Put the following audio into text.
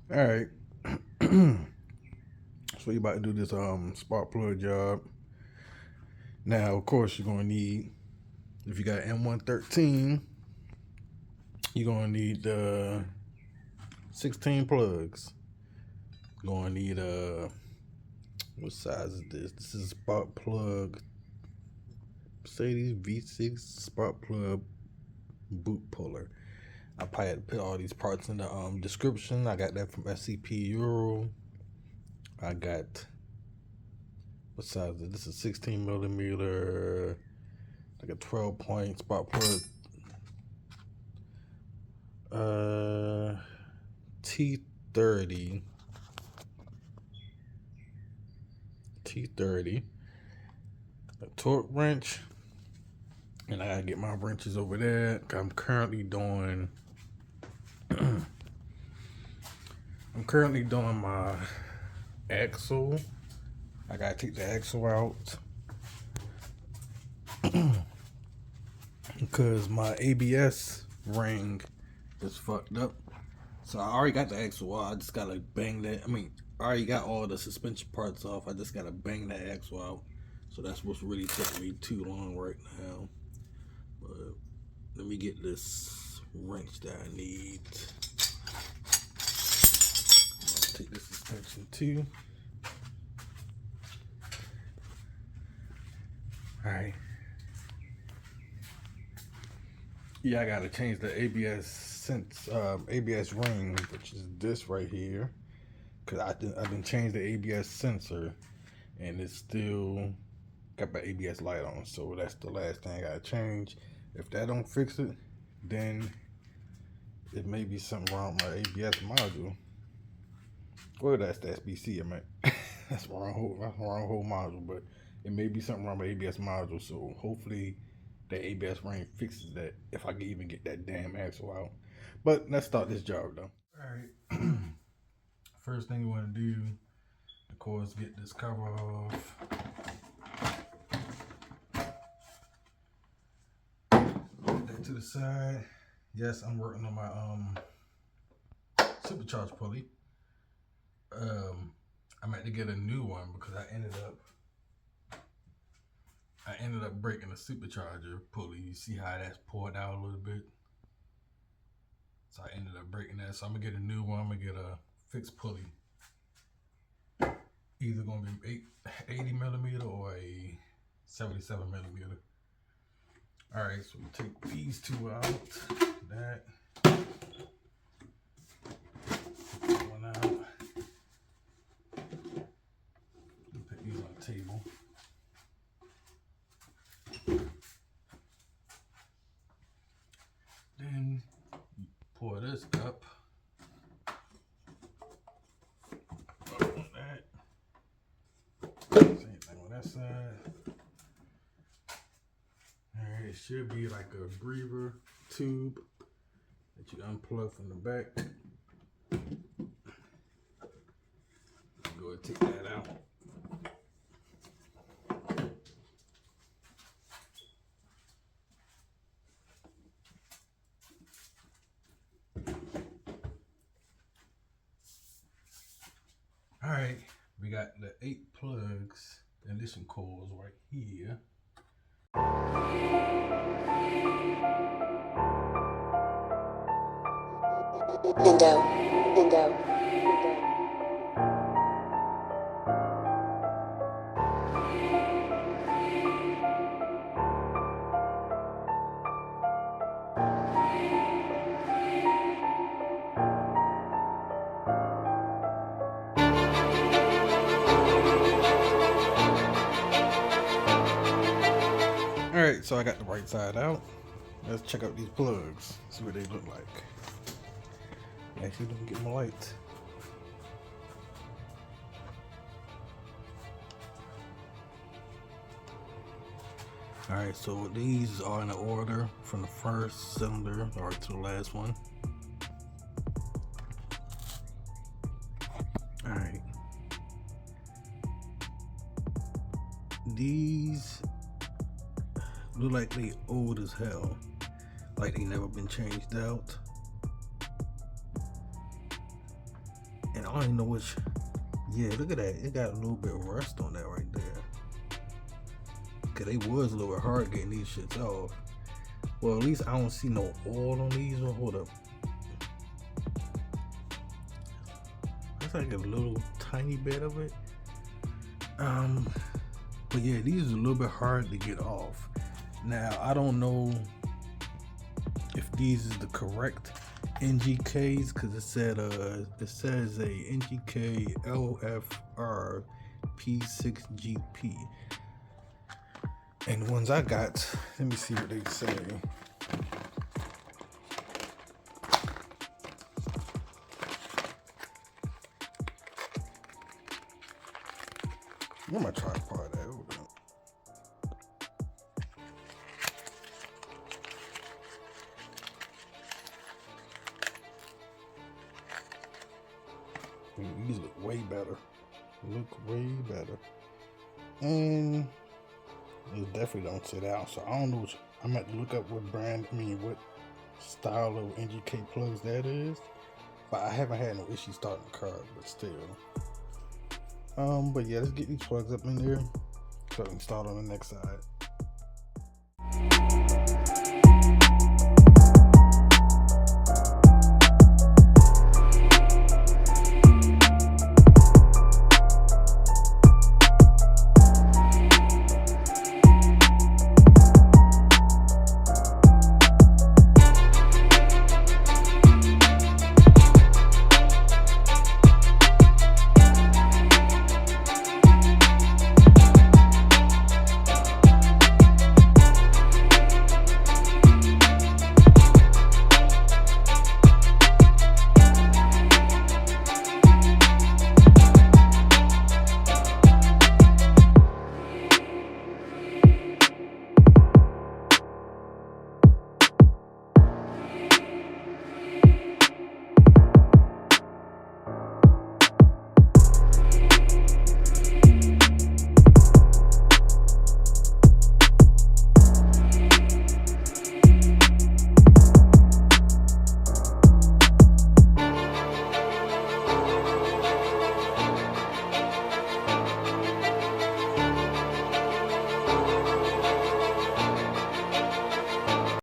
All right. So you about to do this spark plug job. Now, of course, you're gonna need, if you got M113, you're gonna need 16 plugs. You're gonna need what size is this? This is spark plug Mercedes V6 spark plug boot puller. I probably had to put all these parts in the description. I got that from SCP Euro. I got, what size is this? This is 16 millimeter, like a 12 point spark plug. T30. A torque wrench. And I gotta get my wrenches over there. I'm currently doing my axle. I gotta take the axle out because my ABS ring is fucked up. So I already got the axle out. I just gotta bang that. I already got all the suspension parts off. I just gotta bang that axle out. So that's what's really taking me too long right now. But let me get this wrench that I need. I'll take this suspension too. Alright. Yeah, I gotta change the ABS ring, which is this right here, because I've been changing the ABS sensor, and it's still got my ABS light on. So that's the last thing I gotta change. If that don't fix it, then it may be something wrong with my ABS module. Well, that's the SBC, I meant. That's the wrong whole module, but it may be something wrong with ABS module. So hopefully the ABS ring fixes that, if I can even get that damn axle out. But let's start this job though. All right. First thing you want to do, of course, get this cover off. Put that to the side. Yes, I'm working on my supercharged pulley. I meant to get a new one because I ended up breaking the supercharger pulley. You see how that's poured out a little bit? So I ended up breaking that. So I'm gonna get a new one. I'm gonna get a fixed pulley. Either gonna be 80 millimeter or a 77 millimeter. All right, so we take these two out. That one out. Put these on the table. Then you pour this up. Up on that. Same thing on that side. Alright, it should be like a breather tube that you unplug from the back. Go ahead and take that out. Alright, we got the 8 plugs, the ignition coils right here. Window. Alright, so I got the right side out. Let's check out these plugs, see what they look like. Actually, let me get my light. Alright, so these are in the order from the first cylinder or to the last one. Alright. These look like they old as hell. Like they never been changed out. I don't even know which. Yeah, look at that. It got a little bit of rust on that right there. Cause they was a little bit hard getting these shits off. Well, at least I don't see no oil on these. Well, hold up. That's like a little tiny bit of it. But yeah, these are a little bit hard to get off. Now, I don't know if these is the correct NGKs, because it says a NGK LFR P6GP, and the ones I got, let me see what they say. Where my tripod at? Hold on. These look way better. Look way better. And it definitely don't sit out. So I don't know. I'm gonna have to look up what brand, what style of NGK plugs that is. But I haven't had no issue starting the car, but still. But yeah, let's get these plugs up in there so I can start on the next side.